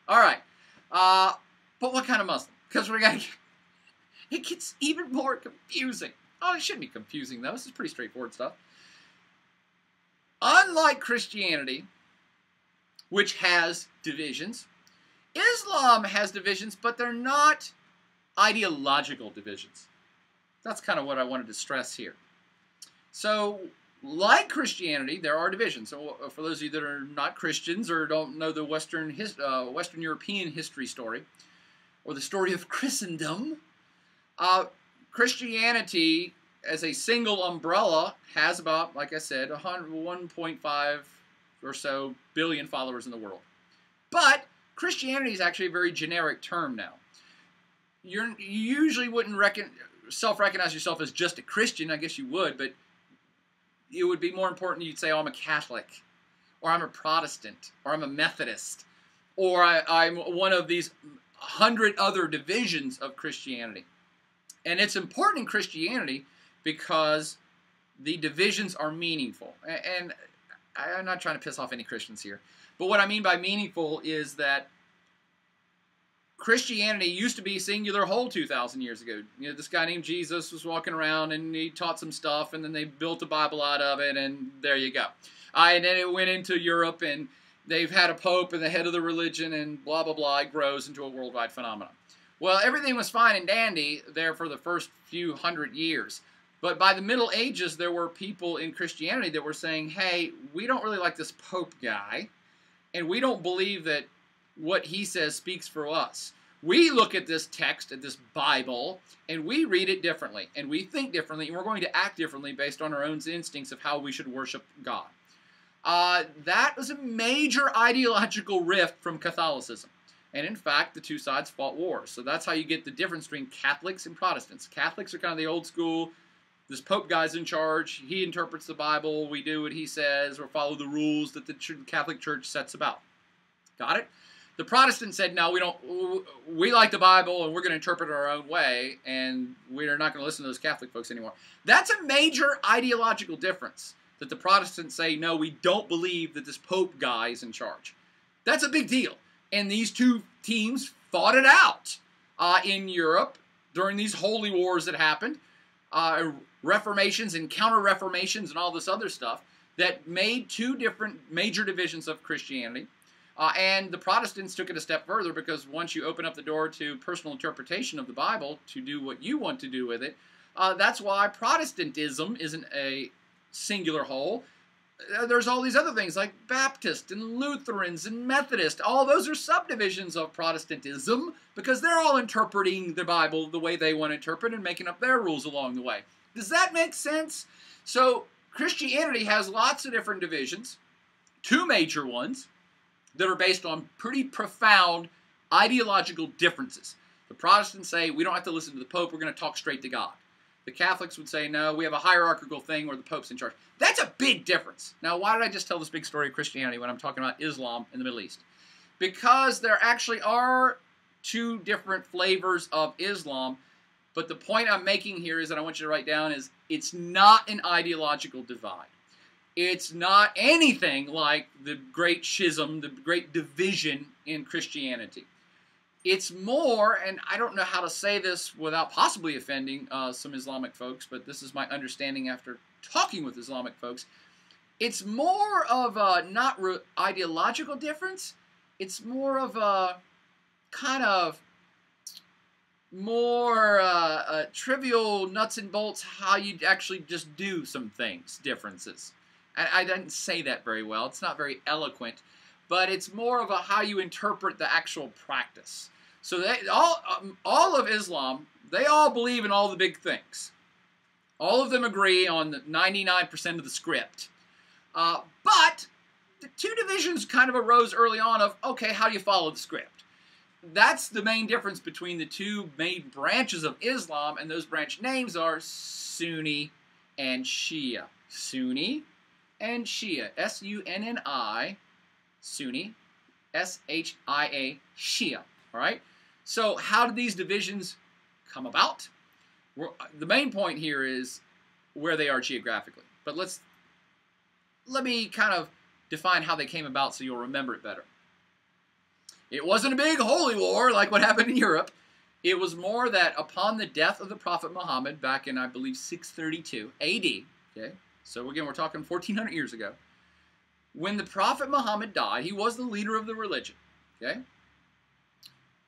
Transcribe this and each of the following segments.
All right. But what kind of Muslim? Because it gets even more confusing. Oh, it shouldn't be confusing, though. This is pretty straightforward stuff. Unlike Christianity, which has divisions, Islam has divisions, but they're not ideological divisions. That's kind of what I wanted to stress here. So, like Christianity, there are divisions. So, for those of you that are not Christians or don't know the Western European history story, or the story of Christendom, Christianity, as a single umbrella, has about, like I said, 1.5 or so billion followers in the world. But Christianity is actually a very generic term now. You usually wouldn't self-recognize yourself as just a Christian. I guess you would, but it would be more important you'd say, oh, I'm a Catholic, or I'm a Protestant, or I'm a Methodist, or I'm one of these 100 other divisions of Christianity. And it's important in Christianity because the divisions are meaningful. And I'm not trying to piss off any Christians here. But what I mean by meaningful is that Christianity used to be singular whole 2,000 years ago. You know, this guy named Jesus was walking around and he taught some stuff, and then they built a Bible out of it, and there you go. And then it went into Europe, and they've had a pope and the head of the religion, and blah, blah, blah. It grows into a worldwide phenomenon. Well, everything was fine and dandy there for the first few hundred years. But by the Middle Ages, there were people in Christianity that were saying, hey, we don't really like this pope guy, and we don't believe that what he says speaks for us. We look at this text, at this Bible, and we read it differently, and we think differently, and we're going to act differently based on our own instincts of how we should worship God. That was a major ideological rift from Catholicism. And in fact, the two sides fought wars. So that's how you get the difference between Catholics and Protestants. Catholics are kind of the old school. This Pope guy's in charge. He interprets the Bible. We do what he says, or follow the rules that the Catholic Church sets about. Got it? The Protestants said, no, we don't. We like the Bible, and we're going to interpret it our own way, and we're not going to listen to those Catholic folks anymore. That's a major ideological difference, that the Protestants say, no, we don't believe that this Pope guy is in charge. That's a big deal. And these two teams fought it out in Europe during these holy wars that happened, reformations and counter-reformations and all this other stuff that made two different major divisions of Christianity. And the Protestants took it a step further, because once you open up the door to personal interpretation of the Bible to do what you want to do with it, that's why Protestantism isn't a singular whole. There's all these other things like Baptist and Lutherans and Methodist. All those are subdivisions of Protestantism, because they're all interpreting the Bible the way they want to interpret and making up their rules along the way. Does that make sense? So Christianity has lots of different divisions, two major ones that are based on pretty profound ideological differences. The Protestants say, we don't have to listen to the Pope, we're going to talk straight to God. The Catholics would say, no, we have a hierarchical thing where the Pope's in charge. That's a big difference. Now, why did I just tell this big story of Christianity when I'm talking about Islam in the Middle East? Because there actually are two different flavors of Islam, but the point I'm making here is that I want you to write down is it's not an ideological divide. It's not anything like the great schism, the great division in Christianity. It's more, and I don't know how to say this without possibly offending some Islamic folks, but this is my understanding after talking with Islamic folks. It's more of a not ideological difference. It's more of a kind of more trivial nuts and bolts, how you actually just do some things, differences. I didn't say that very well. It's not very eloquent, but it's more of a how you interpret the actual practice. So they all of Islam, they all believe in all the big things. All of them agree on the 99% of the script. But the two divisions kind of arose early on of, okay, how do you follow the script? That's the main difference between the two main branches of Islam, and those branch names are Sunni and Shia. Sunni and Shia. S-U-N-N-I, Sunni, S-H-I-A, Shia. All right? So how did these divisions come about? The main point here is where they are geographically. But let me kind of define how they came about so you'll remember it better. It wasn't a big holy war like what happened in Europe. It was more that upon the death of the Prophet Muhammad back in, I believe, 632 AD, okay? So again, we're talking 1400 years ago. When the Prophet Muhammad died, he was the leader of the religion, okay?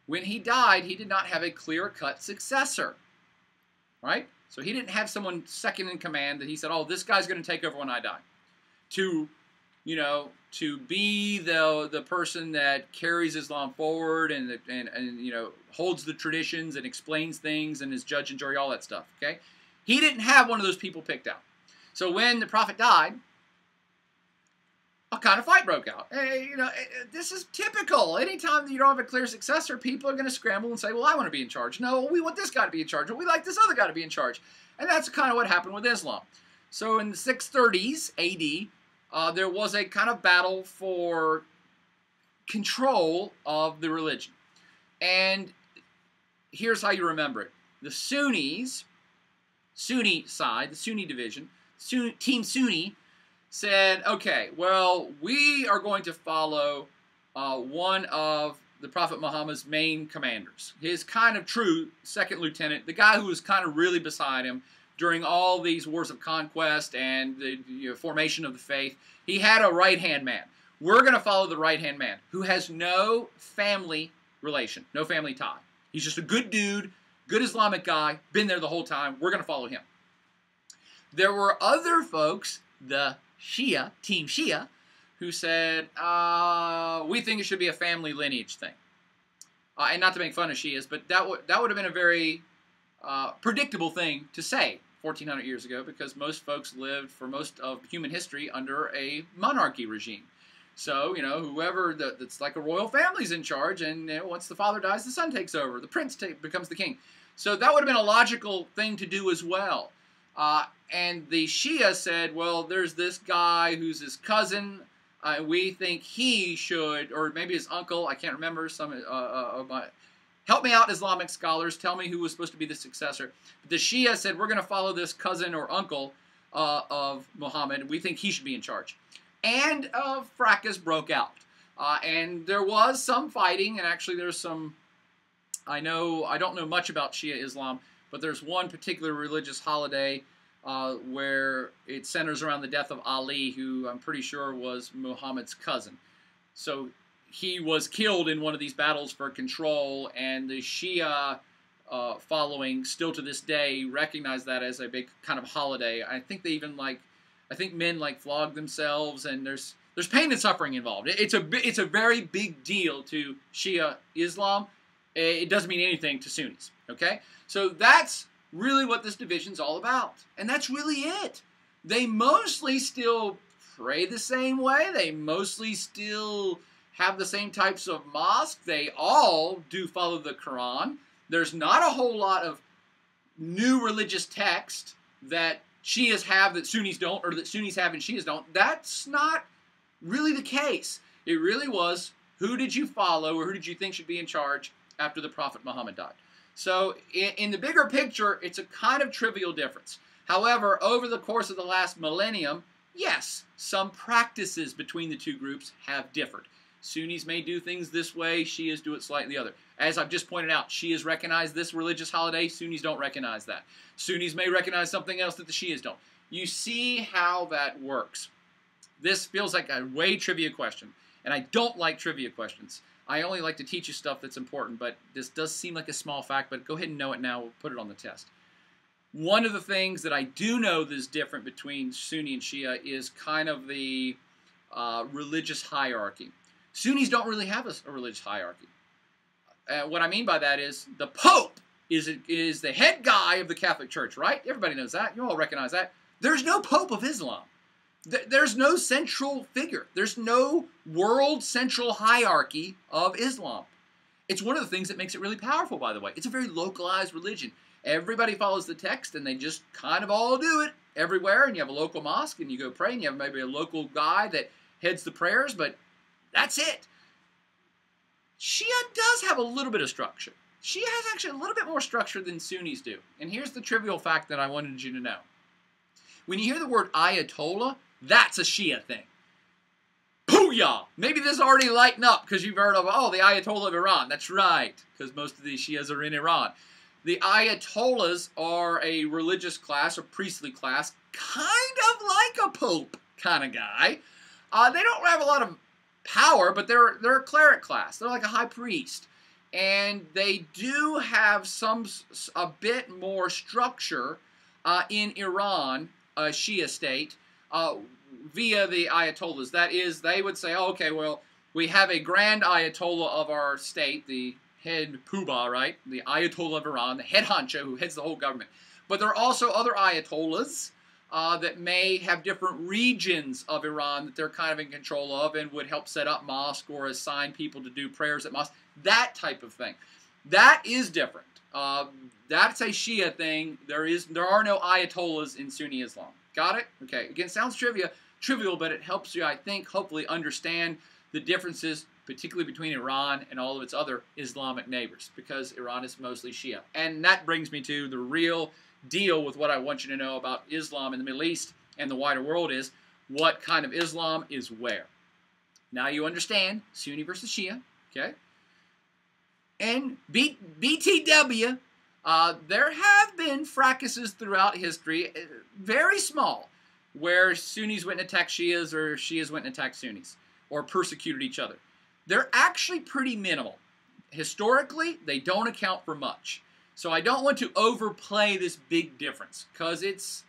When he died, he did not have a clear-cut successor, right? So he didn't have someone second in command that he said, oh, this guy's going to take over when I die. To be the person that carries Islam forward and holds the traditions and explains things and is judge and jury, all that stuff, okay? He didn't have one of those people picked out. So when the Prophet died, a kind of fight broke out. This is typical. Anytime you don't have a clear successor, people are going to scramble and say, well, I want to be in charge. No, we want this guy to be in charge. Or we like this other guy to be in charge. And that's kind of what happened with Islam. So in the 630s AD, there was a kind of battle for control of the religion. And here's how you remember it. The Sunnis, Sunni side, the Sunni division, Team Sunni, said, okay, well, we are going to follow one of the Prophet Muhammad's main commanders, his kind of true second lieutenant, the guy who was kind of really beside him during all these wars of conquest and the formation of the faith. He had a right-hand man. We're going to follow the right-hand man who has no family relation, no family tie. He's just a good dude, good Islamic guy, been there the whole time. We're going to follow him. There were other folks, the Shia, Team Shia, who said, we think it should be a family lineage thing. And not to make fun of Shias, but that would have been a very predictable thing to say 1,400 years ago, because most folks lived for most of human history under a monarchy regime. So, whoever, that's like a royal family's in charge, and once the father dies, the son takes over. The prince becomes the king. So that would have been a logical thing to do as well. And the Shia said, well, there's this guy who's his cousin. We think he should, or maybe his uncle, I can't remember, help me out, Islamic scholars, tell me who was supposed to be the successor. The Shia said, we're going to follow this cousin or uncle of Muhammad. We think he should be in charge. And fracas broke out. And there was some fighting, and actually there's some, I don't know much about Shia Islam, but there's one particular religious holiday where it centers around the death of Ali, who I'm pretty sure was Muhammad's cousin. So he was killed in one of these battles for control, and the Shia following still to this day recognize that as a big kind of holiday. I think they even men flog themselves, and there's pain and suffering involved. It's a very big deal to Shia Islam. It doesn't mean anything to Sunnis. Okay, so that's really what this division's all about, and that's really it. They mostly still pray the same way. They mostly still have the same types of mosque. They all do follow the Quran. There's not a whole lot of new religious text that Shias have that Sunnis don't, or that Sunnis have and Shias don't. That's not really the case. It really was, who did you follow, or who did you think should be in charge after the Prophet Muhammad died? So in the bigger picture, it's a kind of trivial difference. However, over the course of the last millennium, yes, some practices between the two groups have differed. Sunnis may do things this way, Shias do it slightly other. As I've just pointed out, Shias recognize this religious holiday, Sunnis don't recognize that. Sunnis may recognize something else that the Shias don't. You see how that works. This feels like a way trivia question, and I don't like trivia questions. I only like to teach you stuff that's important, but this does seem like a small fact, but go ahead and know it now. We'll put it on the test. One of the things that I do know that is different between Sunni and Shia is kind of the religious hierarchy. Sunnis don't really have a religious hierarchy. What I mean by that is the Pope is the head guy of the Catholic Church, right? Everybody knows that. You all recognize that. There's no Pope of Islam. There's no central figure. There's no world central hierarchy of Islam. It's one of the things that makes it really powerful, by the way. It's a very localized religion. Everybody follows the text, and they just kind of all do it everywhere. And you have a local mosque, and you go pray, and you have maybe a local guy that heads the prayers, but that's it. Shia does have a little bit of structure. Shia has actually a little bit more structure than Sunnis do. And here's the trivial fact that I wanted you to know. When you hear the word Ayatollah, that's a Shia thing. Booyah! Maybe this already lighten up because you've heard of, oh, the Ayatollah of Iran. That's right, because most of these Shias are in Iran. The Ayatollahs are a religious class, a priestly class, kind of like a pope kind of guy. They don't have a lot of power, but they're a cleric class. They're like a high priest. And they do have a bit more structure in Iran, a Shia state, via the Ayatollahs. That is, they would say, oh, okay, well, we have a grand Ayatollah of our state, the head poobah, right? The Ayatollah of Iran, the head honcho who heads the whole government. But there are also other Ayatollahs that may have different regions of Iran that they're kind of in control of and would help set up mosque or assign people to do prayers at mosque. That type of thing. That is different. That's a Shia thing. There are no Ayatollahs in Sunni Islam. Got it? Okay. Again, sounds trivial, but it helps you, I think, hopefully understand the differences, particularly between Iran and all of its other Islamic neighbors, because Iran is mostly Shia. And that brings me to the real deal with what I want you to know about Islam in the Middle East and the wider world is what kind of Islam is where. Now you understand Sunni versus Shia, okay? And BTW, there have been fracases throughout history, very small, where Sunnis went and attacked Shias or Shias went and attacked Sunnis or persecuted each other. They're actually pretty minimal. Historically, they don't account for much. So I don't want to overplay this big difference because it's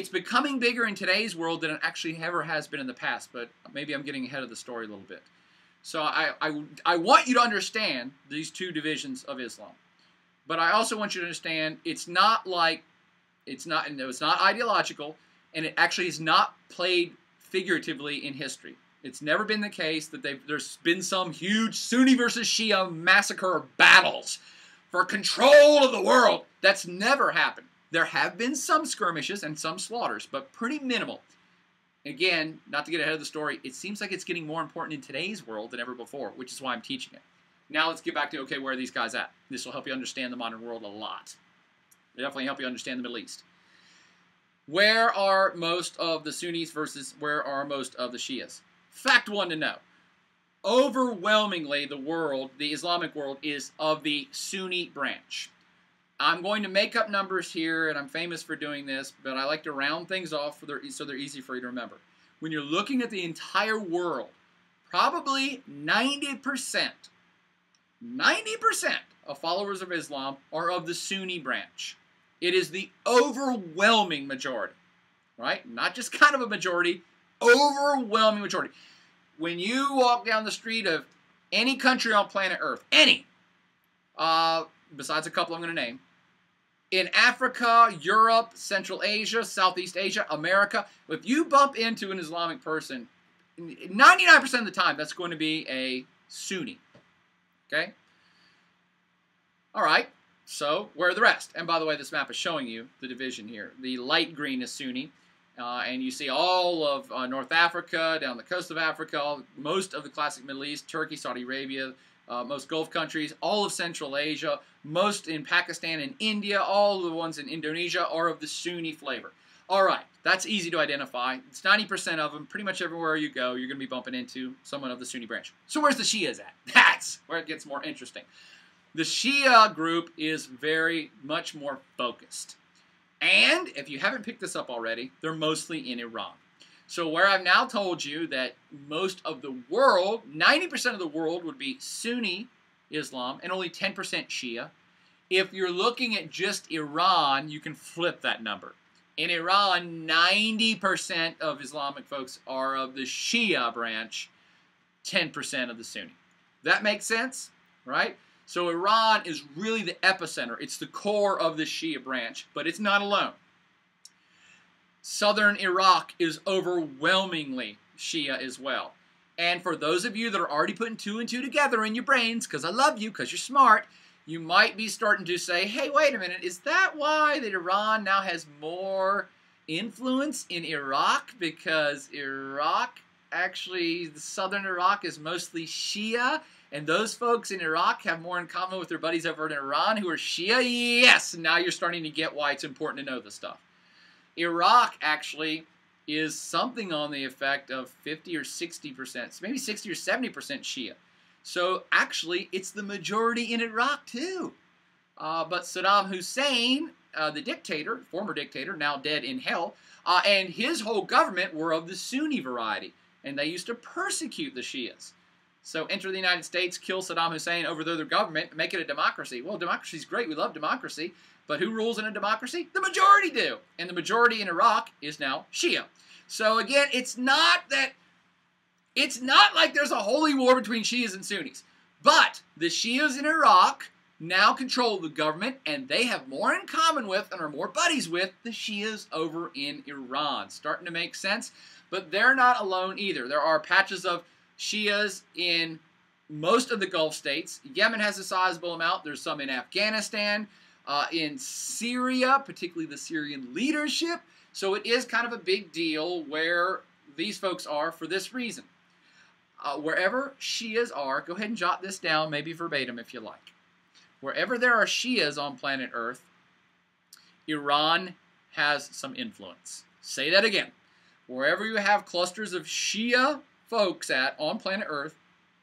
becoming bigger in today's world than it actually ever has been in the past, but maybe I'm getting ahead of the story a little bit. So I want you to understand these two divisions of Islam. But I also want you to understand it's not ideological, and it actually is not played figuratively in history. It's never been the case that there's been some huge Sunni versus Shia massacre or battles for control of the world. That's never happened. There have been some skirmishes and some slaughters, but pretty minimal. Again, not to get ahead of the story, it seems like it's getting more important in today's world than ever before, which is why I'm teaching it. Now let's get back to, okay, where are these guys at? This will help you understand the modern world a lot. It'll definitely help you understand the Middle East. Where are most of the Sunnis versus where are most of the Shias? Fact one to know. Overwhelmingly, the Islamic world is of the Sunni branch. I'm going to make up numbers here, and I'm famous for doing this, but I like to round things off so they're easy for you to remember. When you're looking at the entire world, probably 90% of followers of Islam are of the Sunni branch. It is the overwhelming majority, right? Not just kind of a majority, overwhelming majority. When you walk down the street of any country on planet Earth, any, besides a couple I'm going to name, in Africa, Europe, Central Asia, Southeast Asia, America, if you bump into an Islamic person, 99% of the time, that's going to be a Sunni. Okay? All right. So, where are the rest? And by the way, this map is showing you the division here. The light green is Sunni. And you see all of North Africa, down the coast of Africa, most of the classic Middle East, Turkey, Saudi Arabia, most Gulf countries, all of Central Asia, most in Pakistan and India, all of the ones in Indonesia are of the Sunni flavor. All right, that's easy to identify. It's 90% of them. Pretty much everywhere you go, you're going to be bumping into someone of the Sunni branch. So where's the Shias at? That's where it gets more interesting. The Shia group is very much more focused. And if you haven't picked this up already, they're mostly in Iran. So where I've now told you that most of the world, 90% of the world would be Sunni Islam and only 10% Shia. If you're looking at just Iran, you can flip that number. In Iran, 90% of Islamic folks are of the Shia branch, 10% of the Sunni. That makes sense, right? So Iran is really the epicenter. It's the core of the Shia branch, but it's not alone. Southern Iraq is overwhelmingly Shia as well. And for those of you that are already putting two and two together in your brains, because I love you, because you're smart, you might be starting to say, hey, wait a minute, is that why that Iran now has more influence in Iraq? Because Iraq, actually, southern Iraq is mostly Shia, and those folks in Iraq have more in common with their buddies over in Iran who are Shia? Yes! Now you're starting to get why it's important to know this stuff. Iraq, actually, is something on the effect of 50 or 60%, maybe 60 or 70% Shia. So actually, it's the majority in Iraq too. But Saddam Hussein, the dictator, former dictator, now dead in hell, and his whole government were of the Sunni variety, and they used to persecute the Shias. So enter the United States, kill Saddam Hussein, overthrow their government, make it a democracy. Well, democracy's great. We love democracy. But who rules in a democracy? The majority do. And the majority in Iraq is now Shia. So again, it's not like there's a holy war between Shias and Sunnis. But the Shias in Iraq now control the government, and they have more in common with and are more buddies with the Shias over in Iran. Starting to make sense? But they're not alone either. There are patches of Shias in most of the Gulf states. Yemen has a sizable amount. There's some in Afghanistan, in Syria, particularly the Syrian leadership. So it is kind of a big deal where these folks are for this reason. Wherever Shias are, go ahead and jot this down, maybe verbatim if you like. Wherever there are Shias on planet Earth, Iran has some influence. Say that again. Wherever you have clusters of Shia folks on planet Earth,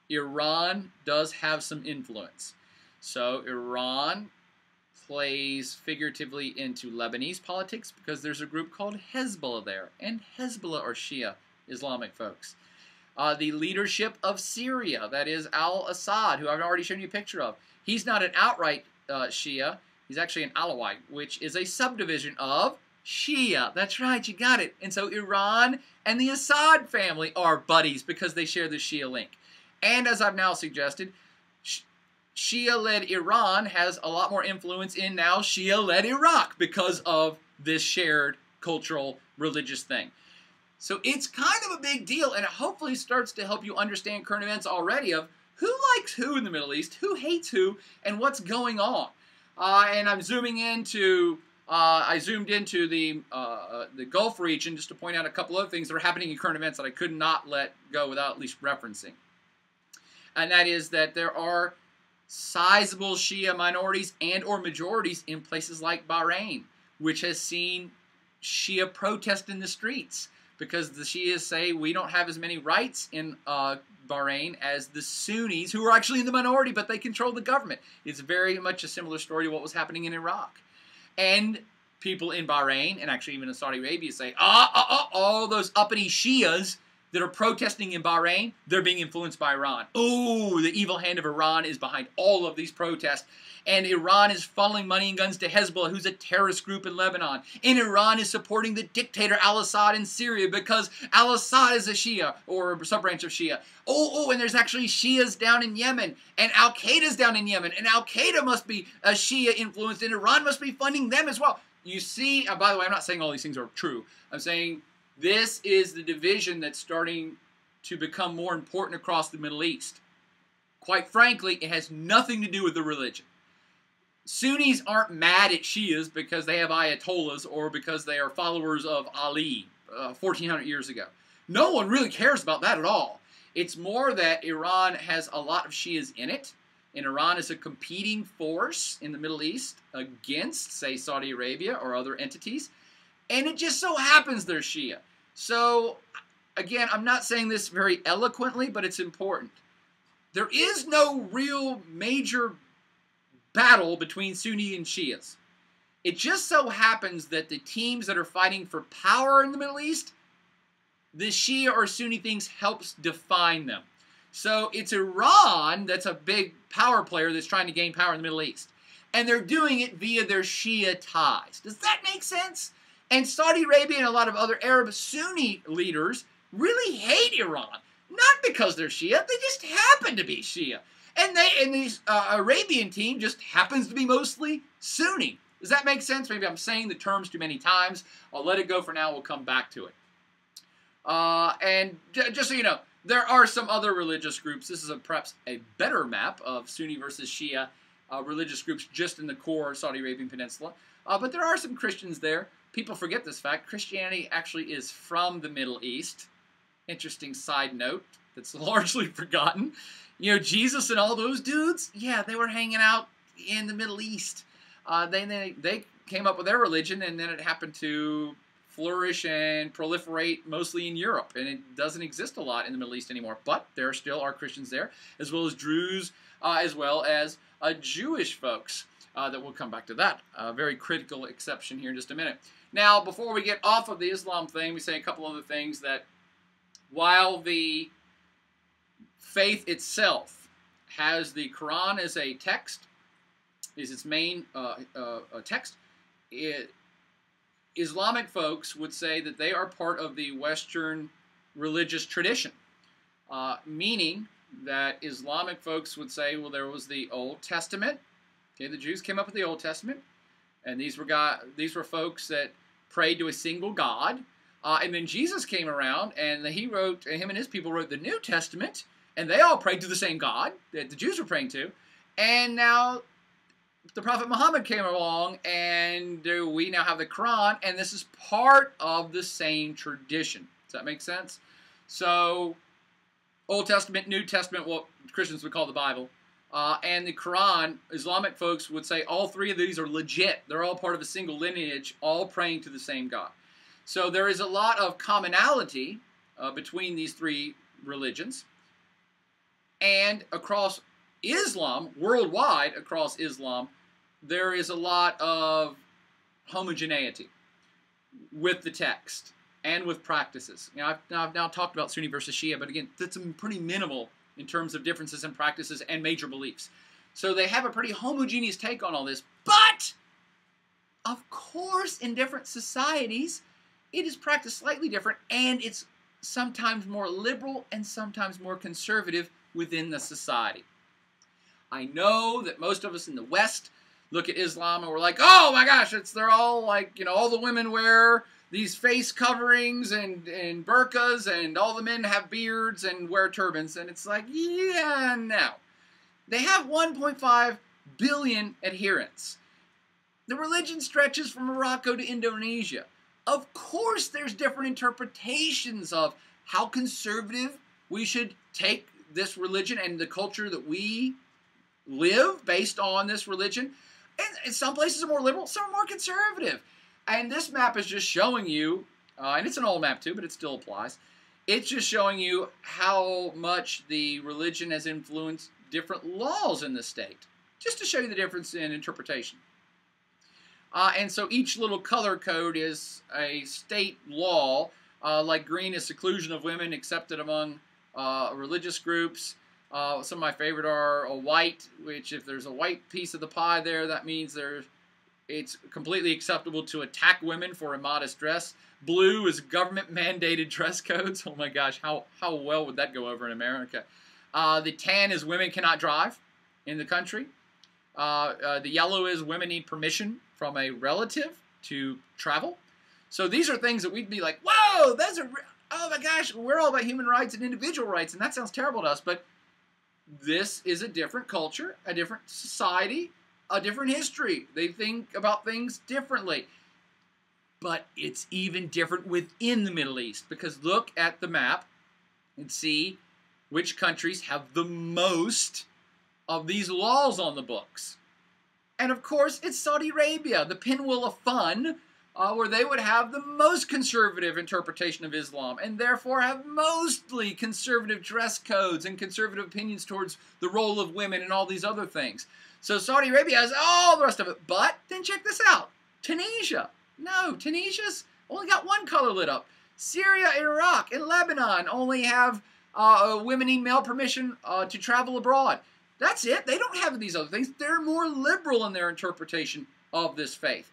Iran does have some influence. So Iran plays figuratively into Lebanese politics because there's a group called Hezbollah there, and Hezbollah are Shia Islamic folks. The leadership of Syria, that is al-Assad, who I've already shown you a picture of, he's not an outright Shia, he's actually an Alawite, which is a subdivision of Shia. That's right, you got it. And so Iran and the Assad family are buddies because they share the Shia link. And as I've now suggested, Shia-led Iran has a lot more influence in now Shia-led Iraq because of this shared cultural, religious thing. So it's kind of a big deal, and it hopefully starts to help you understand current events already of who likes who in the Middle East, who hates who, and what's going on. And I'm zooming into, I zoomed into the Gulf region just to point out a couple other things that are happening in current events that I could not let go without at least referencing. And that is that there are sizable Shia minorities and or majorities in places like Bahrain, which has seen Shia protest in the streets because the Shias say we don't have as many rights in Bahrain as the Sunnis, who are actually in the minority, but they control the government. It's very much a similar story to what was happening in Iraq. And people in Bahrain, and actually even in Saudi Arabia, say, all those uppity Shias that are protesting in Bahrain, they're being influenced by Iran. Oh, the evil hand of Iran is behind all of these protests. And Iran is funneling money and guns to Hezbollah, who's a terrorist group in Lebanon. And Iran is supporting the dictator al-Assad in Syria because al-Assad is a Shia, or a sub-branch of Shia. And there's actually Shias down in Yemen. And al-Qaeda's down in Yemen. And al-Qaeda must be a Shia influenced, and Iran must be funding them as well. You see, by the way, I'm not saying all these things are true. I'm saying this is the division that's starting to become more important across the Middle East. Quite frankly, it has nothing to do with the religion. Sunnis aren't mad at Shias because they have Ayatollahs or because they are followers of Ali 1,400 years ago. No one really cares about that at all. It's more that Iran has a lot of Shias in it, and Iran is a competing force in the Middle East against, say, Saudi Arabia or other entities, and it just so happens they're Shia. So, again, I'm not saying this very eloquently, but it's important. There is no real major battle between Sunni and Shias. It just so happens that the teams that are fighting for power in the Middle East, the Shia or Sunni things helps define them. So it's Iran that's a big power player that's trying to gain power in the Middle East. And they're doing it via their Shia ties. Does that make sense? And Saudi Arabia and a lot of other Arab Sunni leaders really hate Iran. Not because they're Shia, they just happen to be Shia. And the Arabian team just happens to be mostly Sunni. Does that make sense? Maybe I'm saying the terms too many times. I'll let it go for now. We'll come back to it. And just so you know, there are some other religious groups. This is perhaps a better map of Sunni versus Shia religious groups just in the core Saudi Arabian Peninsula. But there are some Christians there. People forget this fact. Christianity actually is from the Middle East. Interesting side note that's largely forgotten. You know, Jesus and all those dudes, yeah, they were hanging out in the Middle East. They came up with their religion, and then it happened to flourish and proliferate mostly in Europe, and it doesn't exist a lot in the Middle East anymore. But there still are Christians there, as well as Druze, as well as Jewish folks. That we'll come back to that. Very critical exception here in just a minute. Now, before we get off of the Islam thing, we say a couple other things that while the faith itself has the Quran as a text, is its main text, Islamic folks would say that they are part of the Western religious tradition, meaning that Islamic folks would say, well, there was the Old Testament. Okay, the Jews came up with the Old Testament, and these were folks that prayed to a single God. And then Jesus came around, and him and his people wrote the New Testament, and they all prayed to the same God that the Jews were praying to. And now the Prophet Muhammad came along, and we now have the Quran, and this is part of the same tradition. Does that make sense? So, Old Testament, New Testament, what Christians would call the Bible, and the Quran, Islamic folks would say all three of these are legit. They're all part of a single lineage, all praying to the same God. So there is a lot of commonality between these three religions. And across Islam, worldwide across Islam, there is a lot of homogeneity with the text and with practices. You know, I've now talked about Sunni versus Shia, but again, that's pretty minimal in terms of differences in practices and major beliefs. So they have a pretty homogeneous take on all this. But, of course, in different societies, it is practiced slightly different, and it's sometimes more liberal and sometimes more conservative within the society. I know that most of us in the West look at Islam and we're like, oh my gosh, they're all like, you know, all the women wear these face coverings and burqas, and all the men have beards and wear turbans. And it's like, yeah, no. They have 1.5 billion adherents. The religion stretches from Morocco to Indonesia. Of course, there's different interpretations of how conservative we should take this religion and the culture that we live based on this religion. And some places are more liberal, some are more conservative. And this map is just showing you, and it's an old map too, but it still applies. It's just showing you how much the religion has influenced different laws in the state, just to show you the difference in interpretation. And so each little color code is a state law. Like green is seclusion of women accepted among religious groups. Some of my favorite are a white, which if there's a white piece of the pie there, that means it's completely acceptable to attack women for immodest dress. Blue is government-mandated dress codes. Oh my gosh, how well would that go over in America? The tan is women cannot drive in the country. The yellow is women need permission from a relative to travel. So these are things that we'd be like, whoa, oh my gosh, we're all about human rights and individual rights, and that sounds terrible to us, but this is a different culture, a different society, a different history. They think about things differently. But it's even different within the Middle East, because look at the map and see which countries have the most of these laws on the books. And of course, it's Saudi Arabia, the pinwheel of fun, where they would have the most conservative interpretation of Islam and therefore have mostly conservative dress codes and conservative opinions towards the role of women and all these other things. So Saudi Arabia has all the rest of it. But then check this out. Tunisia. No, Tunisia's only got one color lit up. Syria, Iraq, and Lebanon only have women need male permission to travel abroad. That's it. They don't have these other things. They're more liberal in their interpretation of this faith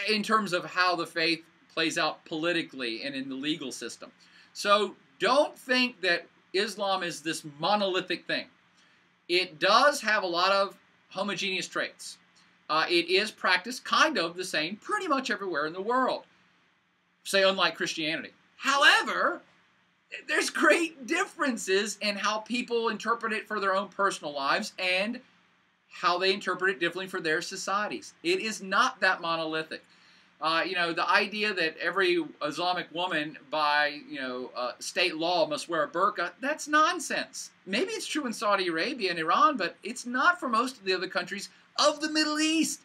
in terms of how the faith plays out politically and in the legal system. So don't think that Islam is this monolithic thing. It does have a lot of homogeneous traits. It is practiced kind of the same pretty much everywhere in the world, say unlike Christianity. However, there's great differences in how people interpret it for their own personal lives and how they interpret it differently for their societies. It is not that monolithic. You know, the idea that every Islamic woman by, state law must wear a burqa, that's nonsense. Maybe it's true in Saudi Arabia and Iran, but it's not for most of the other countries of the Middle East.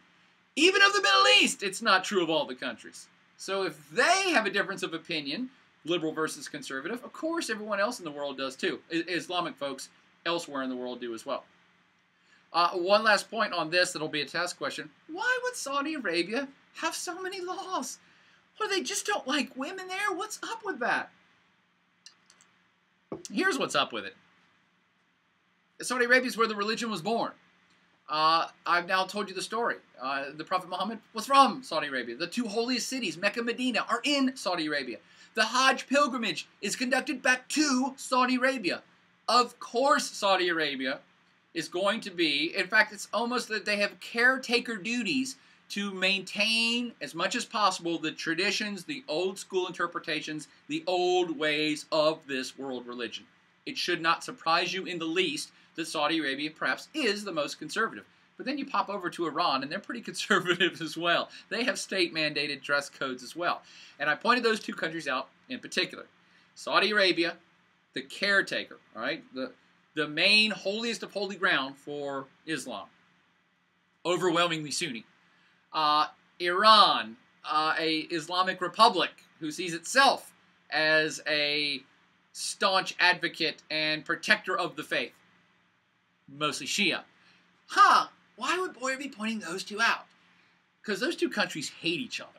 Even of the Middle East, it's not true of all the countries. So if they have a difference of opinion, liberal versus conservative, of course everyone else in the world does too. Islamic folks elsewhere in the world do as well. One last point on this that'll be a test question. Why would Saudi Arabia have so many laws? Or they just don't like women there? What's up with that? Here's what's up with it. Saudi Arabia is where the religion was born. I've now told you the story. The Prophet Muhammad was from Saudi Arabia. The two holiest cities, Mecca and Medina, are in Saudi Arabia. The Hajj pilgrimage is conducted back to Saudi Arabia. Of course, Saudi Arabia is going to be, in fact, it's almost that they have caretaker duties to maintain as much as possible the traditions, the old school interpretations, the old ways of this world religion. It should not surprise you in the least that Saudi Arabia perhaps is the most conservative. But then you pop over to Iran, and they're pretty conservative as well. They have state-mandated dress codes as well. And I pointed those two countries out in particular. Saudi Arabia, the caretaker, all right, the main holiest of holy ground for Islam, overwhelmingly Sunni. Iran, a Islamic republic who sees itself as a staunch advocate and protector of the faith, mostly Shia. Why would Boyer be pointing those two out? Because those two countries hate each other.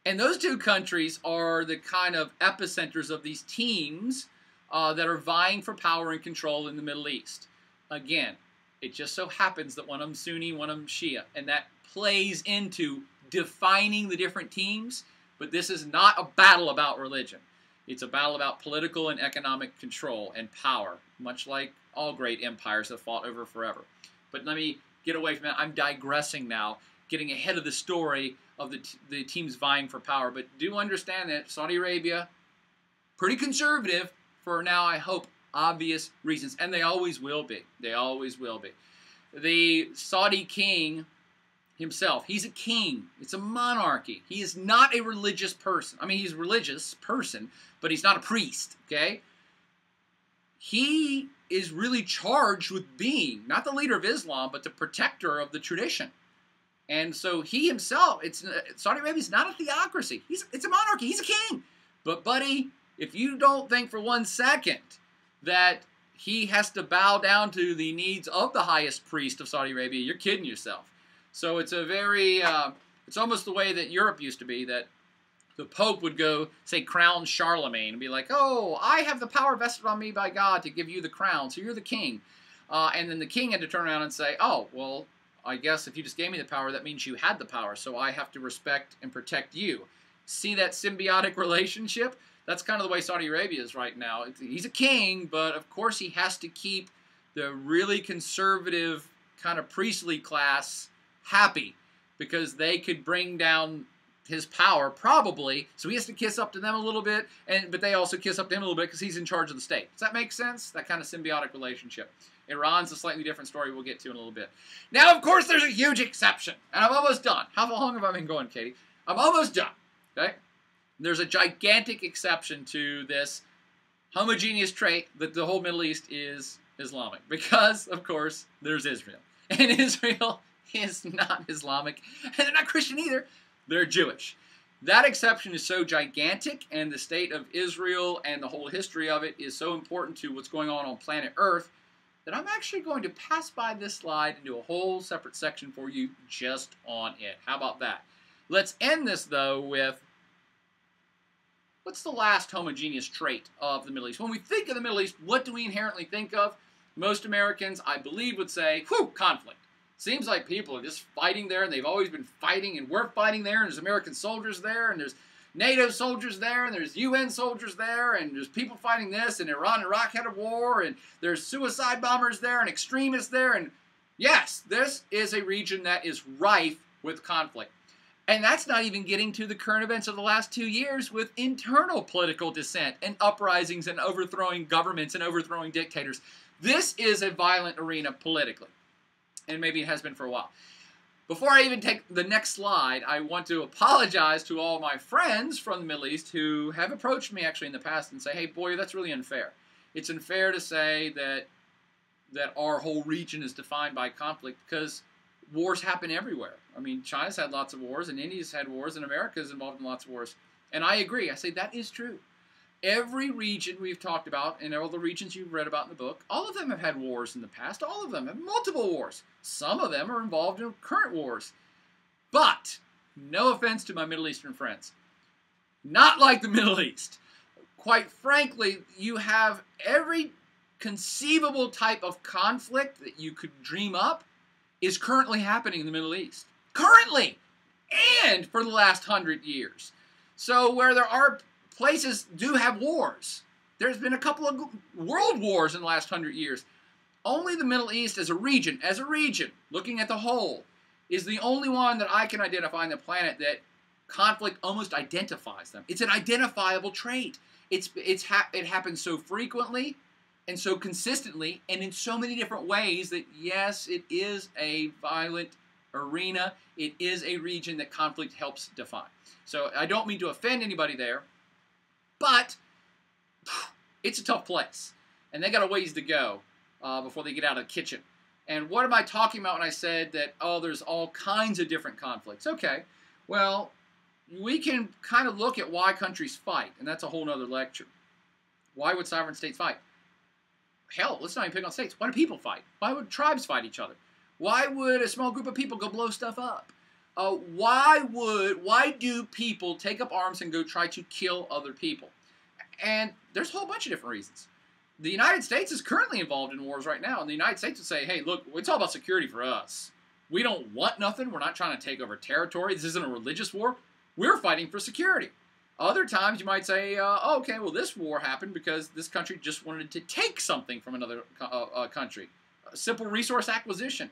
And those two countries are the kind of epicenters of these teams that are vying for power and control in the Middle East. Again, it just so happens that one of them Sunni, one of them Shia, and that plays into defining the different teams, but this is not a battle about religion. It's a battle about political and economic control and power, much like all great empires have fought over forever. But let me get away from that. I'm digressing now, getting ahead of the story of the teams vying for power. But do understand that Saudi Arabia, pretty conservative for now, I hope, obvious reasons. And they always will be. They always will be. The Saudi king himself, he's a king. It's a monarchy. He is not a religious person. I mean, he's a religious person, but he's not a priest, okay? He is really charged with being, not the leader of Islam, but the protector of the tradition. And so he himself, Saudi Arabia is not a theocracy. It's a monarchy. He's a king. But, buddy, if you don't think for 1 second that he has to bow down to the needs of the highest priest of Saudi Arabia, you're kidding yourself. So it's a very, it's almost the way that Europe used to be, that the Pope would go, say, crown Charlemagne and be like, oh, I have the power vested on me by God to give you the crown, so you're the king. And then the king had to turn around and say, oh, well, I guess if you just gave me the power, that means you had the power, so I have to respect and protect you. See that symbiotic relationship? That's kind of the way Saudi Arabia is right now. He's a king, but of course he has to keep the really conservative kind of priestly class happy, because they could bring down his power, probably, so he has to kiss up to them a little bit, but they also kiss up to him a little bit because he's in charge of the state. Does that make sense? That kind of symbiotic relationship. Iran's a slightly different story we'll get to in a little bit. Now, of course, there's a huge exception, and I'm almost done. How long have I been going, Katie? I'm almost done, okay? There's a gigantic exception to this homogeneous trait that the whole Middle East is Islamic, because, of course, there's Israel. And Israel is not Islamic, and they're not Christian either. They're Jewish. That exception is so gigantic, and the state of Israel and the whole history of it is so important to what's going on planet Earth, that I'm actually going to pass by this slide and do a whole separate section for you just on it. How about that? Let's end this, though, with what's the last homogeneous trait of the Middle East? When we think of the Middle East, what do we inherently think of? Most Americans, I believe, would say, whew, conflict. Seems like people are just fighting there, and they've always been fighting, and we're fighting there, and there's American soldiers there, and there's NATO soldiers there, and there's UN soldiers there, and there's people fighting this, and Iran and Iraq had a war, and there's suicide bombers there, and extremists there, and yes, this is a region that is rife with conflict. And that's not even getting to the current events of the last 2 years with internal political dissent and uprisings and overthrowing governments and overthrowing dictators. This is a violent arena politically. And maybe it has been for a while. Before I even take the next slide, I want to apologize to all my friends from the Middle East who have approached me actually in the past and say, hey, boy, that's really unfair. It's unfair to say that our whole region is defined by conflict, because wars happen everywhere. I mean, China's had lots of wars, and India's had wars, and America's involved in lots of wars. And I agree. I say that is true. Every region we've talked about, and all the regions you've read about in the book, all of them have had wars in the past. All of them have multiple wars. Some of them are involved in current wars. But, no offense to my Middle Eastern friends, not like the Middle East. Quite frankly, you have every conceivable type of conflict that you could dream up is currently happening in the Middle East. Currently! And for the last 100 years. So where there are places do have wars. There's been a couple of world wars in the last 100 years. Only the Middle East as a region, looking at the whole, is the only one that I can identify on the planet that conflict almost identifies them. It's an identifiable trait. It happens so frequently and so consistently and in so many different ways that, yes, it is a violent arena. It is a region that conflict helps define. So I don't mean to offend anybody there, but it's a tough place. And they got a ways to go before they get out of the kitchen. And what am I talking about when I said that, oh, there's all kinds of different conflicts? Okay, well, we can kind of look at why countries fight, and that's a whole other lecture. Why would sovereign states fight? Hell, let's not even pick on states. Why do people fight? Why would tribes fight each other? Why would a small group of people go blow stuff up? Why do people take up arms and go try to kill other people? And there's a whole bunch of different reasons. The United States is currently involved in wars right now, and the United States would say, hey, look, it's all about security for us. We don't want nothing. We're not trying to take over territory. This isn't a religious war. We're fighting for security. Other times you might say, oh, okay, well, this war happened because this country just wanted to take something from another country. A simple resource acquisition.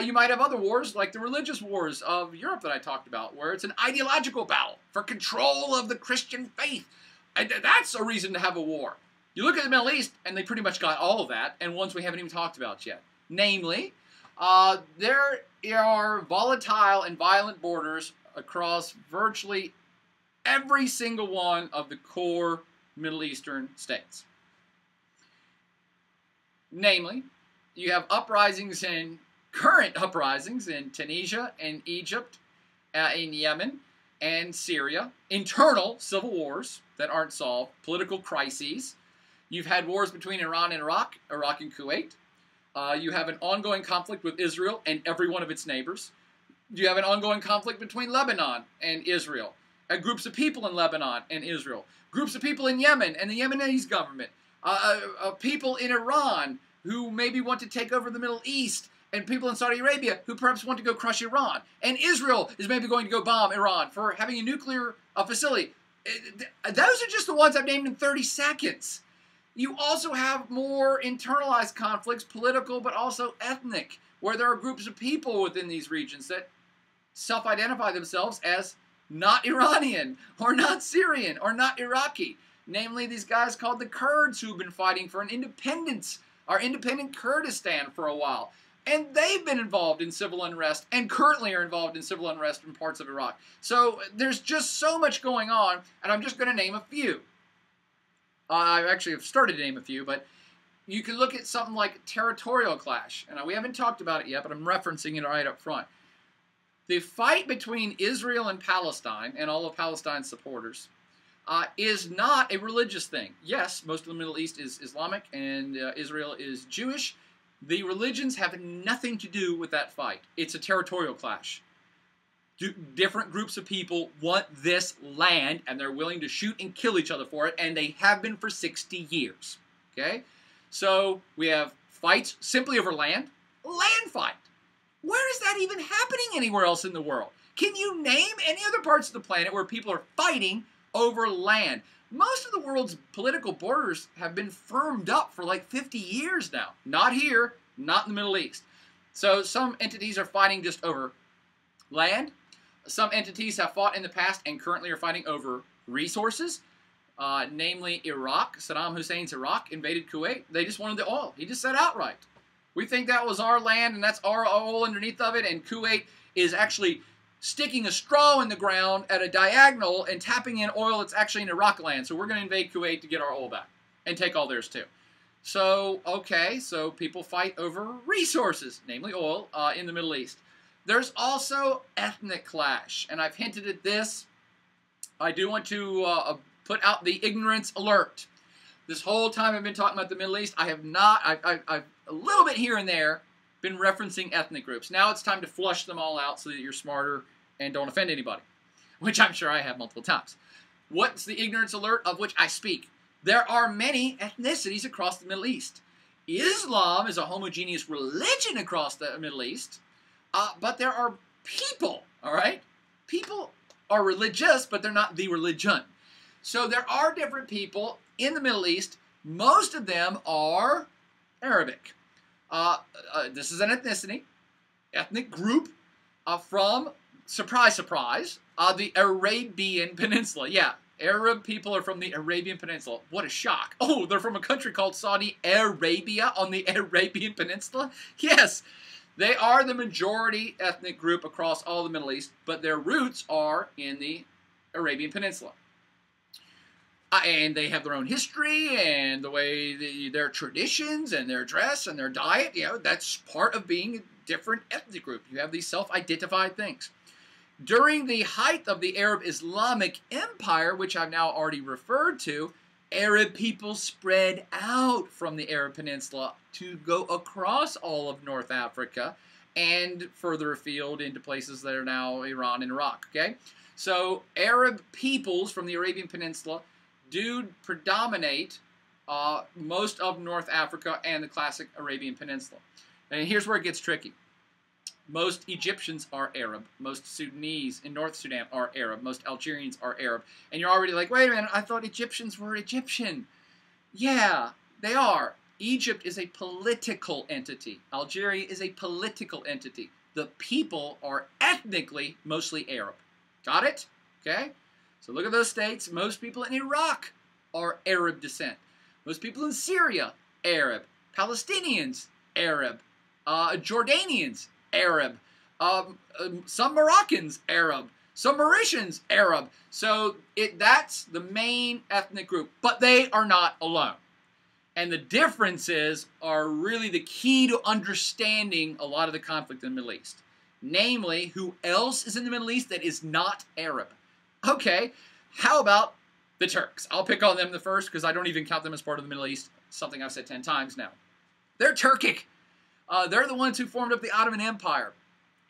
You might have other wars, like the religious wars of Europe that I talked about, where it's an ideological battle for control of the Christian faith. And that's a reason to have a war. You look at the Middle East, and they pretty much got all of that, and ones we haven't even talked about yet. Namely, there are volatile and violent borders across virtually every single one of the core Middle Eastern states. Namely, you have current uprisings in Tunisia and Egypt, in Yemen and Syria, internal civil wars that aren't solved, political crises. You've had wars between Iran and Iraq, Iraq and Kuwait. You have an ongoing conflict with Israel and every one of its neighbors. You have an ongoing conflict between Lebanon and Israel, groups of people in Lebanon and Israel, groups of people in Yemen and the Yemenis government, people in Iran who maybe want to take over the Middle East, and people in Saudi Arabia who perhaps want to go crush Iran. And Israel is maybe going to go bomb Iran for having a nuclear facility. Those are just the ones I've named in 30 seconds. You also have more internalized conflicts, political but also ethnic, where there are groups of people within these regions that self-identify themselves as not Iranian, or not Syrian, or not Iraqi. Namely, these guys called the Kurds who've been fighting for an independence, our independent Kurdistan for a while. And they've been involved in civil unrest and currently are involved in civil unrest in parts of Iraq. So there's just so much going on, and I'm just going to name a few. I actually have started to name a few, but you can look at something like Territorial Clash. And we haven't talked about it yet, but I'm referencing it right up front. The fight between Israel and Palestine, and all of Palestine's supporters, is not a religious thing. Yes, most of the Middle East is Islamic, and Israel is Jewish. The religions have nothing to do with that fight. It's a territorial clash. Different groups of people want this land, and they're willing to shoot and kill each other for it, and they have been for 60 years. Okay? So we have fights simply over land. Land fight. Where is that even happening anywhere else in the world? Can you name any other parts of the planet where people are fighting over land? Most of the world's political borders have been firmed up for like 50 years now. Not here, not in the Middle East. So some entities are fighting just over land. Some entities have fought in the past and currently are fighting over resources. Namely Iraq. Saddam Hussein's Iraq invaded Kuwait. They just wanted the oil. He just said outright, we think that was our land and that's our oil underneath of it, and Kuwait is actually sticking a straw in the ground at a diagonal and tapping in oil that's actually in Iraq land. So we're going to invade Kuwait to get our oil back and take all theirs too. So, okay, so people fight over resources, namely oil, in the Middle East. There's also ethnic clash, and I've hinted at this. I do want to put out the ignorance alert. This whole time I've been talking about the Middle East, I have not, I've a little bit here and there been referencing ethnic groups. Now it's time to flush them all out so that you're smarter and don't offend anybody, which I'm sure I have multiple times. What's the ignorance alert of which I speak? There are many ethnicities across the Middle East. Islam is a homogeneous religion across the Middle East, but there are people, all right? People are religious, but they're not the religion. So there are different people in the Middle East. Most of them are Arabic. This is an ethnic group from, surprise, surprise, the Arabian Peninsula. Yeah, Arab people are from the Arabian Peninsula. What a shock. Oh, they're from a country called Saudi Arabia on the Arabian Peninsula? Yes, they are the majority ethnic group across all the Middle East, but their roots are in the Arabian Peninsula. And they have their own history and the way their traditions and their dress and their diet, you know, that's part of being a different ethnic group. You have these self-identified things. During the height of the Arab Islamic Empire, which I've now already referred to, Arab people spread out from the Arab Peninsula to go across all of North Africa and further afield into places that are now Iran and Iraq, okay? So Arab peoples from the Arabian Peninsula do predominate most of North Africa and the classic Arabian Peninsula. And here's where it gets tricky. Most Egyptians are Arab. Most Sudanese in North Sudan are Arab. Most Algerians are Arab. And you're already like, wait a minute, I thought Egyptians were Egyptian. Yeah, they are. Egypt is a political entity. Algeria is a political entity. The people are ethnically mostly Arab. Got it? Okay? So look at those states. Most people in Iraq are Arab descent. Most people in Syria, Arab. Palestinians, Arab. Jordanians, Arab. Some Moroccans, Arab. Some Mauritians, Arab. So that's the main ethnic group. But they are not alone. And the differences are really the key to understanding a lot of the conflict in the Middle East. Namely, who else is in the Middle East that is not Arab? Okay, how about the Turks? I'll pick on them the first because I don't even count them as part of the Middle East, something I've said 10 times now. They're Turkic. They're the ones who formed up the Ottoman Empire.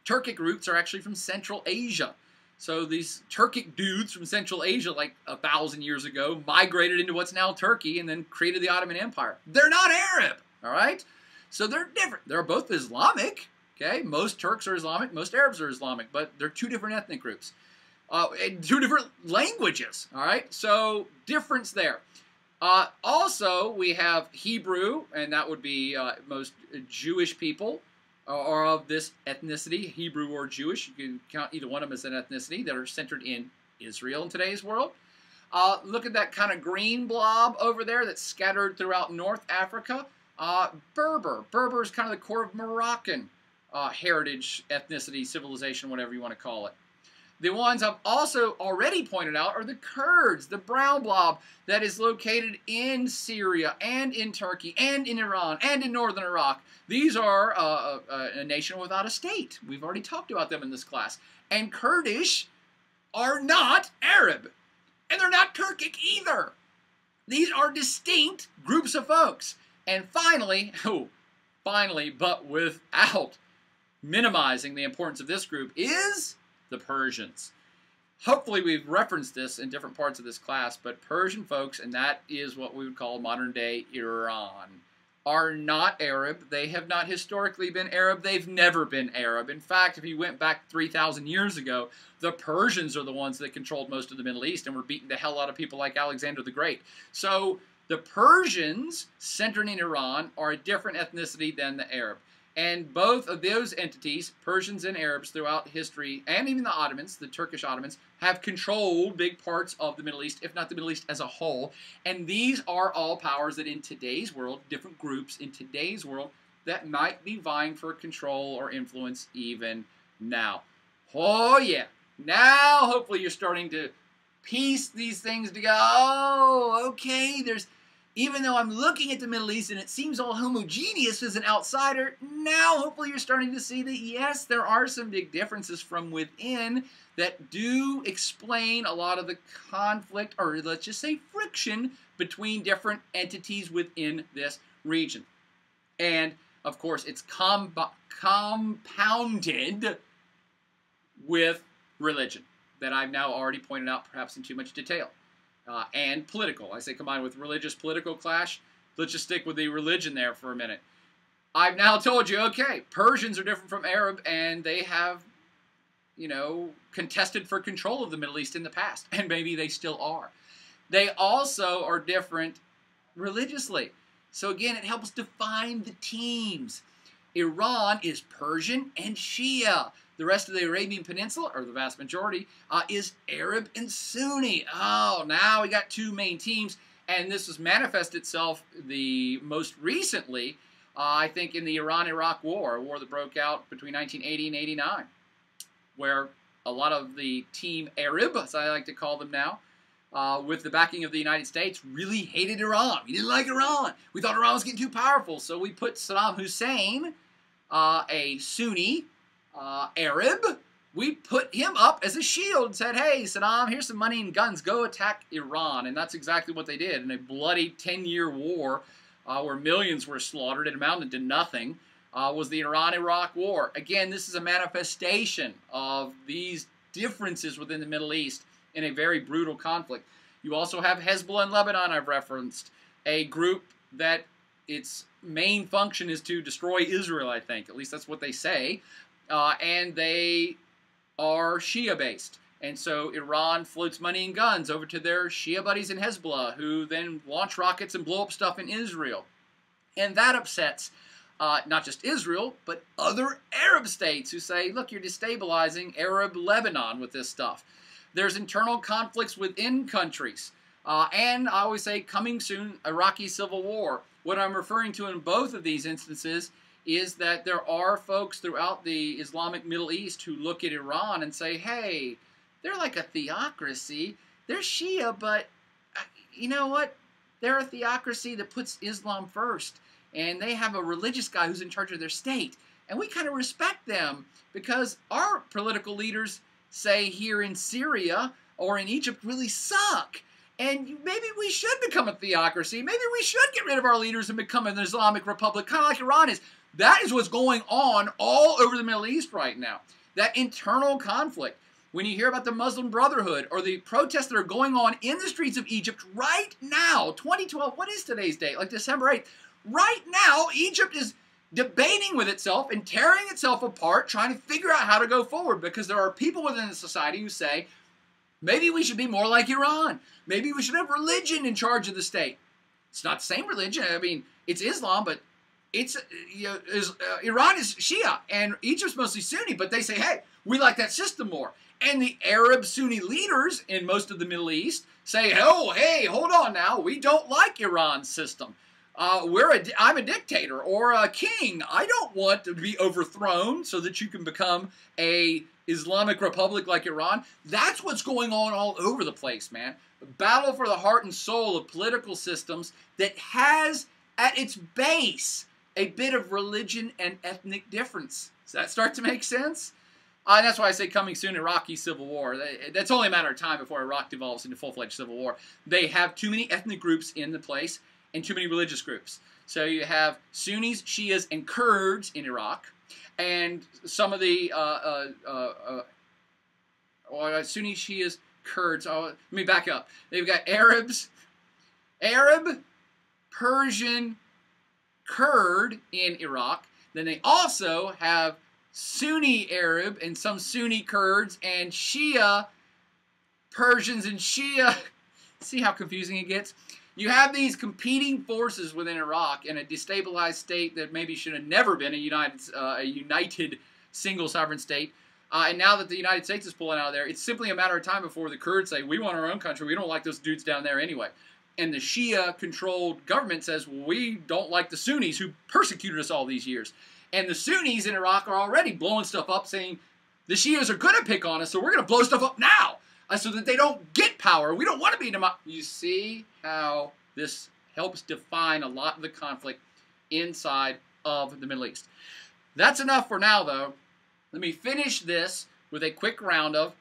Turkic roots are actually from Central Asia. So these Turkic dudes from Central Asia, like 1,000 years ago, migrated into what's now Turkey and then created the Ottoman Empire. They're not Arab, all right? So they're different. They're both Islamic, okay? Most Turks are Islamic, most Arabs are Islamic, but they're two different ethnic groups. Two different languages, all right? So difference there. Also, we have Hebrew, and that would be most Jewish people are of this ethnicity, Hebrew or Jewish. You can count either one of them as an ethnicity that are centered in Israel in today's world. Look at that kind of green blob over there that's scattered throughout North Africa. Berber. Berber is kind of the core of Moroccan heritage, ethnicity, civilization, whatever you want to call it. The ones I've also already pointed out are the Kurds, the brown blob that is located in Syria and in Turkey and in Iran and in northern Iraq. These are a nation without a state. We've already talked about them in this class. And Kurdish are not Arab. And they're not Turkic either. These are distinct groups of folks. And finally, but without minimizing the importance of this group, is the Persians. Hopefully we've referenced this in different parts of this class, but Persian folks, and that is what we would call modern-day Iran, are not Arab. They have not historically been Arab. They've never been Arab. In fact, if you went back 3,000 years ago, the Persians are the ones that controlled most of the Middle East and were beating the hell out of people like Alexander the Great. So the Persians, centered in Iran, are a different ethnicity than the Arab. And both of those entities, Persians and Arabs throughout history, and even the Ottomans, the Turkish Ottomans, have controlled big parts of the Middle East, if not the Middle East as a whole. And these are all powers that in today's world, different groups in today's world, that might be vying for control or influence even now. Oh yeah, now hopefully you're starting to piece these things together. Oh, okay, there's even though I'm looking at the Middle East and it seems all homogeneous as an outsider, now hopefully you're starting to see that yes, there are some big differences from within that do explain a lot of the conflict, or let's just say friction, between different entities within this region. And of course, it's compounded with religion that I've now already pointed out, perhaps in too much detail. And political. I say combined with religious political clash. Let's just stick with the religion there for a minute. I've now told you, okay, Persians are different from Arab, and they have, you know, contested for control of the Middle East in the past, and maybe they still are. They also are different religiously. So again, it helps define the teams. Iran is Persian and Shia. The rest of the Arabian Peninsula, or the vast majority, is Arab and Sunni. Oh, now we got two main teams, and this has manifested itself the most recently, I think, in the Iran-Iraq War, a war that broke out between 1980 and 89, where a lot of the Team Arab, as I like to call them now, with the backing of the United States, really hated Iran. We didn't like Iran. We thought Iran was getting too powerful, so we put Saddam Hussein, a Sunni, Arab, we put him up as a shield and said, hey, Saddam, here's some money and guns, go attack Iran. And that's exactly what they did in a bloody 10-year war where millions were slaughtered and amounted to nothing, was the Iran-Iraq War. Again, this is a manifestation of these differences within the Middle East in a very brutal conflict. You also have Hezbollah in Lebanon, I've referenced, a group that its main function is to destroy Israel, I think. At least that's what they say. And they are Shia-based. And so Iran floats money and guns over to their Shia buddies in Hezbollah, who then launch rockets and blow up stuff in Israel. And that upsets not just Israel, but other Arab states who say, look, you're destabilizing Arab Lebanon with this stuff. There's internal conflicts within countries. And I always say, coming soon, Iraqi civil war. What I'm referring to in both of these instances is that there are folks throughout the Islamic Middle East who look at Iran and say, hey, they're like a theocracy. They're Shia, but you know what? They're a theocracy that puts Islam first. And they have a religious guy who's in charge of their state. And we kind of respect them because our political leaders, say here in Syria or in Egypt, really suck. And maybe we should become a theocracy. Maybe we should get rid of our leaders and become an Islamic republic, kind of like Iran is. That is what's going on all over the Middle East right now. That internal conflict. When you hear about the Muslim Brotherhood or the protests that are going on in the streets of Egypt right now, 2012, what is today's date? Like December 8th. Right now, Egypt is debating with itself and tearing itself apart, trying to figure out how to go forward, because there are people within the society who say, maybe we should be more like Iran. Maybe we should have religion in charge of the state. It's not the same religion. I mean, it's Islam, but it's Iran is Shia, and Egypt's mostly Sunni, but they say, hey, we like that system more. And the Arab Sunni leaders in most of the Middle East say, oh, hey, hold on now, we don't like Iran's system. I'm a dictator or a king. I don't want to be overthrown so that you can become a Islamic republic like Iran. That's what's going on all over the place, man. A battle for the heart and soul of political systems that has at its base a bit of religion and ethnic difference. Does that start to make sense? And that's why I say coming soon, Iraqi civil war. That's only a matter of time before Iraq devolves into full-fledged civil war. They have too many ethnic groups in the place and too many religious groups. So you have Sunnis, Shias, and Kurds in Iraq, and some of the Sunni, Shias, Kurds. Oh, let me back up. They've got Arabs, Arab, Persian, Kurd in Iraq. Then they also have Sunni Arab and some Sunni Kurds and Shia Persians and Shia. See how confusing it gets? You have these competing forces within Iraq in a destabilized state that maybe should have never been a united single sovereign state. And now that the United States is pulling out of there, it's simply a matter of time before the Kurds say, we want our own country. We don't like those dudes down there anyway. And the Shia-controlled government says, well, we don't like the Sunnis who persecuted us all these years. And the Sunnis in Iraq are already blowing stuff up, saying the Shias are going to pick on us, so we're going to blow stuff up now so that they don't get power. We don't want to be democracy. You see how this helps define a lot of the conflict inside of the Middle East. That's enough for now, though. Let me finish this with a quick round of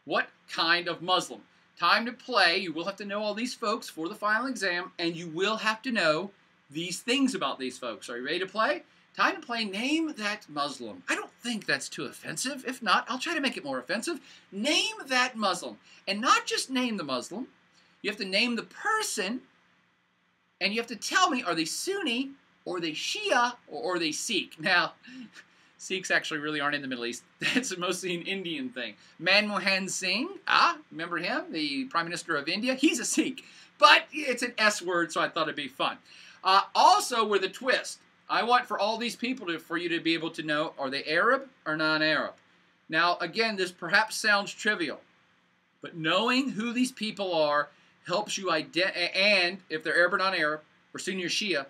what kind of Muslim. Time to play. You will have to know all these folks for the final exam, and you will have to know these things about these folks. Are you ready to play? Time to play Name That Muslim. I don't think that's too offensive. If not, I'll try to make it more offensive. Name that Muslim. And not just name the Muslim. You have to name the person, and you have to tell me, are they Sunni, or are they Shia, or are they Sikh? Now, Sikhs actually really aren't in the Middle East. That's mostly an Indian thing. Manmohan Singh, remember him? The Prime Minister of India? He's a Sikh. But it's an S word, so I thought it'd be fun. Also, with a twist, I want for all these people for you to be able to know, are they Arab or non-Arab? Now, again, this perhaps sounds trivial, but knowing who these people are helps you and if they're Arab or non-Arab, or Sunni or Shia,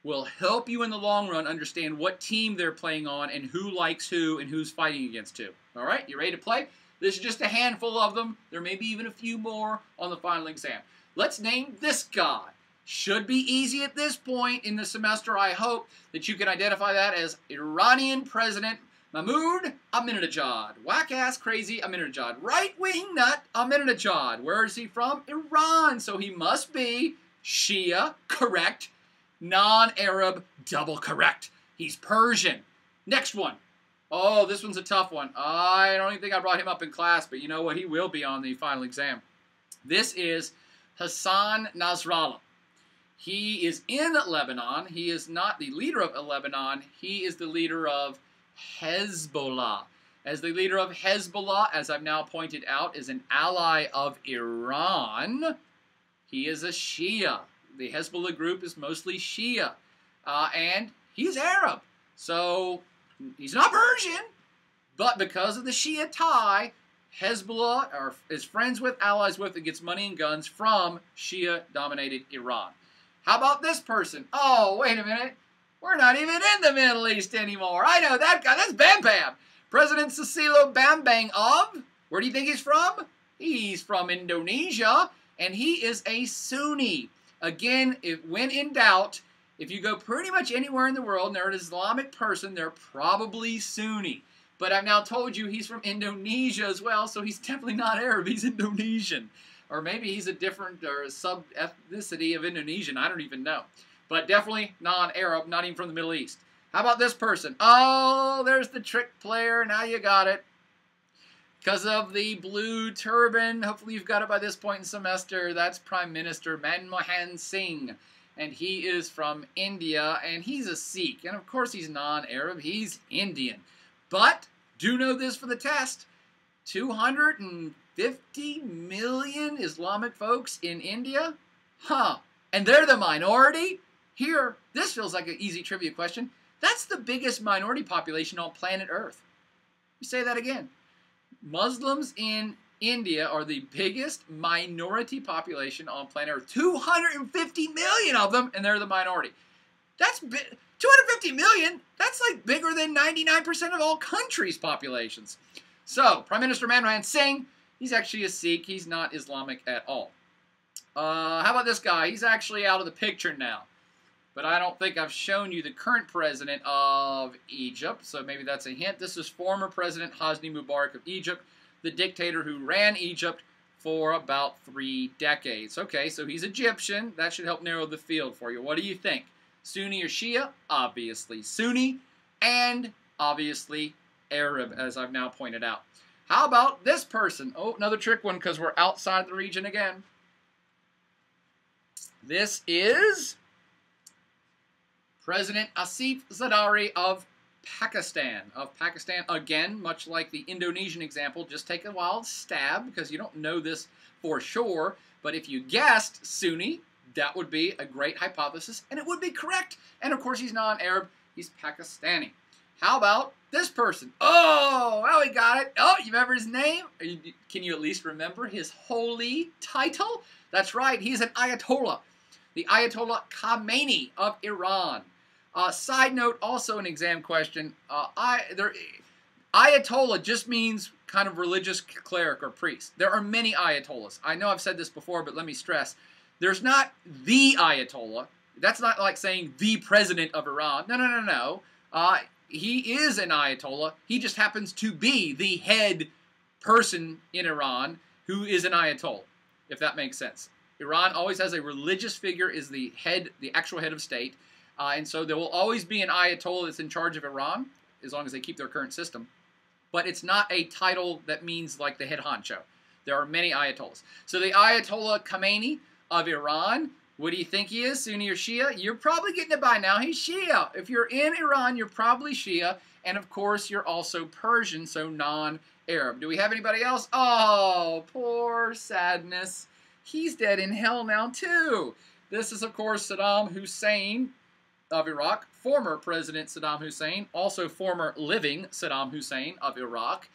will help you in the long run understand what team they're playing on and who likes who and who's fighting against who. All right, you ready to play? This is just a handful of them. There may be even a few more on the final exam. Let's name this guy. Should be easy at this point in the semester. I hope that you can identify that as Iranian President Mahmoud Ahmadinejad. Whack-ass crazy Ahmadinejad. Right-wing nut Ahmadinejad. Where is he from? Iran. So he must be Shia, correct. Non-Arab, double correct. He's Persian. Next one. Oh, this one's a tough one. I don't even think I brought him up in class, but you know what? He will be on the final exam. This is Hassan Nasrallah. He is in Lebanon. He is not the leader of Lebanon. He is the leader of Hezbollah. As the leader of Hezbollah, as I've now pointed out, is an ally of Iran. He is a Shia. The Hezbollah group is mostly Shia. And he's Arab. So he's not Persian, but because of the Shia tie, Hezbollah is friends with, allies with, and gets money and guns from Shia-dominated Iran. How about this person? Oh, wait a minute. We're not even in the Middle East anymore. I know that guy. That's Bam Bam. President Susilo Bambang of, where do you think he's from? He's from Indonesia, and he is a Sunni. Again, when in doubt, if you go pretty much anywhere in the world and they're an Islamic person, they're probably Sunni. But I've now told you he's from Indonesia as well, so he's definitely not Arab. He's Indonesian. Or maybe he's a different or a sub-ethnicity of Indonesian. I don't even know. But definitely non-Arab, not even from the Middle East. How about this person? Oh, there's the trick player. Now you got it. Because of the blue turban, hopefully you've got it by this point in the semester, that's Prime Minister Manmohan Singh. And he is from India, and he's a Sikh. And of course he's non-Arab, he's Indian. But, do know this for the test, 250 million Islamic folks in India? Huh. And they're the minority? Here, this feels like an easy trivia question. That's the biggest minority population on planet Earth. Let me say that again. Muslims in India are the biggest minority population on planet Earth. 250 million of them, and they're the minority. That's 250 million, that's like bigger than 99% of all countries' populations. So, Prime Minister Manmohan Singh, he's actually a Sikh. He's not Islamic at all. How about this guy? He's actually out of the picture now. But I don't think I've shown you the current president of Egypt, so maybe that's a hint. This is former President Hosni Mubarak of Egypt, the dictator who ran Egypt for about 3 decades. Okay, so he's Egyptian. That should help narrow the field for you. What do you think? Sunni or Shia? Obviously Sunni, and obviously Arab, as I've now pointed out. How about this person? Oh, another trick one because we're outside the region again. This is President Asif Zardari of Pakistan. Again, much like the Indonesian example, just take a wild stab because you don't know this for sure. But if you guessed Sunni, that would be a great hypothesis, and it would be correct. And of course, he's non-Arab. He's Pakistani. How about this person? Oh, well, we got it. Oh, you remember his name? Can you at least remember his holy title? That's right. He's an Ayatollah. The Ayatollah Khomeini of Iran. Side note, also an exam question. Ayatollah just means kind of religious cleric or priest. There are many Ayatollahs. I know I've said this before, but let me stress. There's not the Ayatollah. That's not like saying the president of Iran. No, no, no, no. He is an Ayatollah. He just happens to be the head person in Iran who is an Ayatollah, if that makes sense. Iran always has a religious figure as the head, the actual head of state. And so there will always be an Ayatollah that's in charge of Iran, as long as they keep their current system. But it's not a title that means like the head honcho. There are many Ayatollahs. So the Ayatollah Khomeini of Iran, what do you think he is, Sunni or Shia? You're probably getting it by now. He's Shia. If you're in Iran, you're probably Shia. And of course, you're also Persian, so non-Arab. Do we have anybody else? Oh, poor sadness. He's dead in hell now, too. This is, of course, Saddam Hussein of Iraq, former President Saddam Hussein, also former living Saddam Hussein of Iraq.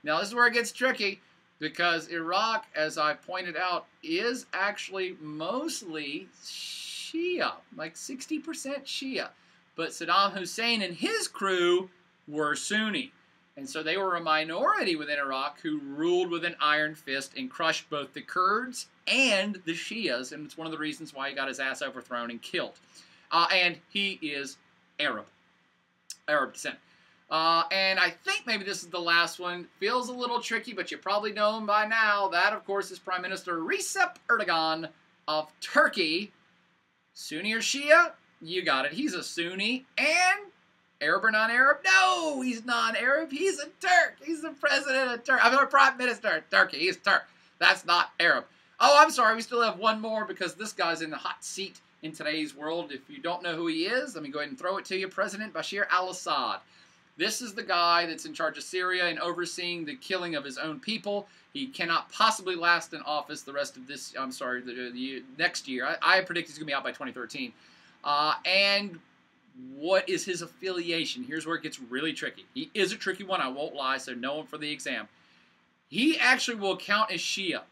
Now, this is where it gets tricky, because Iraq, as I pointed out, is actually mostly Shia, like 60% Shia. But Saddam Hussein and his crew were Sunni. And so they were a minority within Iraq who ruled with an iron fist and crushed both the Kurds and the Shias, and it's one of the reasons why he got his ass overthrown and killed. And he is Arab descent. And I think maybe this is the last one. Feels a little tricky, but you probably know him by now. That, of course, is Prime Minister Recep Erdogan of Turkey. Sunni or Shia? You got it. He's a Sunni. And Arab or non-Arab? No, he's non-Arab. He's a Turk. He's the president of Turkey. I'm the Prime Minister of Turkey. He's Turk. That's not Arab. Oh, I'm sorry. We still have one more because this guy's in the hot seat in today's world. If you don't know who he is, let me go ahead and throw it to you. President Bashar Assad. This is the guy that's in charge of Syria and overseeing the killing of his own people. He cannot possibly last in office the rest of this, I'm sorry, the next year. I predict he's going to be out by 2013. And what is his affiliation? Here's where it gets really tricky. He is a tricky one, I won't lie, so know him for the exam. He actually will count as Shia,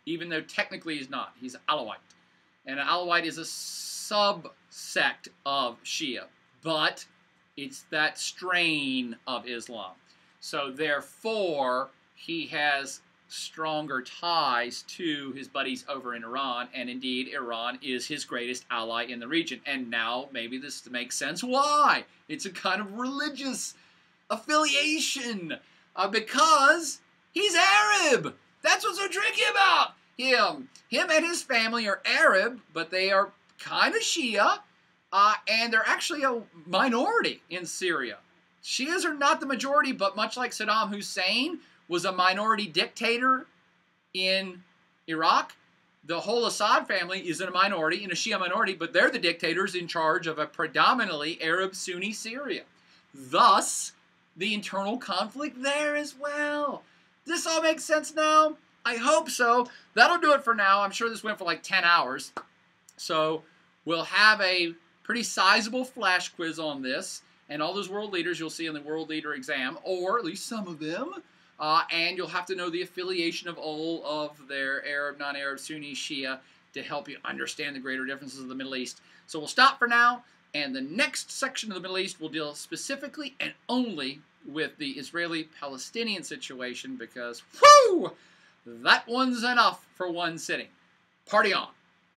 even though technically he's not. He's Alawite. And an Alawite is a subsect of Shia. But it's that strain of Islam. So therefore, he has stronger ties to his buddies over in Iran, and indeed, Iran is his greatest ally in the region. And now, maybe this makes sense why. It's a kind of religious affiliation, because he's Arab. That's what's so tricky about him. Him and his family are Arab, but they are kind of Shia. And they're actually a minority in Syria. Shias are not the majority, but much like Saddam Hussein was a minority dictator in Iraq, the whole Assad family is in a minority, in a Shia minority, but they're the dictators in charge of a predominantly Arab Sunni Syria. Thus, the internal conflict there as well. This all makes sense now? I hope so. That'll do it for now. I'm sure this went for like 10 hours. So we'll have a pretty sizable flash quiz on this, and all those world leaders you'll see in the world leader exam, or at least some of them, and you'll have to know the affiliation of all of their Arab, non-Arab, Sunni, Shia to help you understand the greater differences of the Middle East. So we'll stop for now, and the next section of the Middle East will deal specifically and only with the Israeli-Palestinian situation, because, whew, that one's enough for one sitting. Party on.